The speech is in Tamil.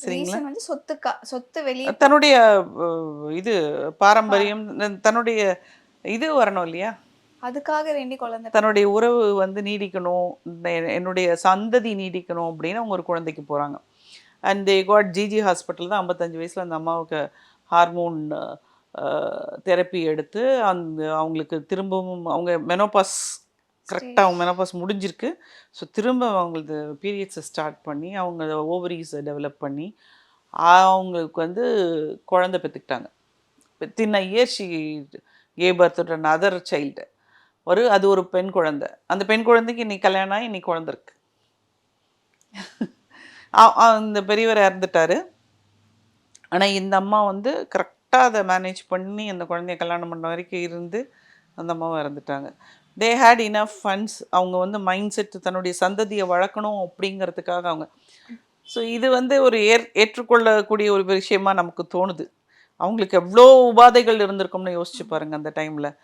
சரிங்களா? ரீசன் வந்து சொத்து வெளிய தன்னுடைய இது பாரம்பரியம் தன்னுடைய இது வரணும் இல்லையா? அதுக்காக வேண்டி குழந்தை தன்னுடைய உறவு வந்து நீடிக்கணும், என்னுடைய சந்ததி நீடிக்கணும் அப்படின்னு அவங்க ஒரு குழந்தைக்கு போறாங்க. And they got G G hospital தான் 55 வயசுல அந்த அம்மாவுக்கு ஹார்மோன் தெரப்பி எடுத்து அவங்களுக்கு திரும்பவும் அவங்க மெனோபாஸ் கரெக்ட்டா ஸ்டேஜ். அவங்க மெனோபாஸ் முடிஞ்சிருக்கு. ஸோ திரும்ப அவங்களது பீரியட்ஸ ஸ்டார்ட் பண்ணி, அவங்க ஓவரீஸ டெவலப் பண்ணி, அவங்களுக்கு வந்து குழந்தை பெத்துக்கிட்டாங்க. Within a year she gave birth to another child. அது ஒரு பெண் குழந்தை. அந்த பெண் குழந்தைக்கு இன்னைக்கு கல்யாணம் ஆகி இன்னைக்கு குழந்தை இருக்கு. அந்த பெரியவர் இறந்துட்டாரு. ஆனா இந்த அம்மா வந்து கரெக்ட்டா அத மேனேஜ் பண்ணி அந்த குழந்தைய கல்யாணம் பண்ண வரைக்கும் இருந்து, அந்த அம்மாவும் இறந்துட்டாங்க. They had enough funds. அவங்க வந்து மைண்ட் செட் தன்னுடைய சந்ததிய வளர்க்கணும் அப்படிங்கிறதுக்காக அவங்க ஸோ இது வந்து ஒரு ஏற்றுக்கொள்ளக்கூடிய ஒரு விஷயமா நமக்கு தோணுது. அவங்களுக்கு எவ்ளோ உபாதைகள் இருந்திருக்கும்னு யோசிச்சு பாருங்க அந்த டைம்ல.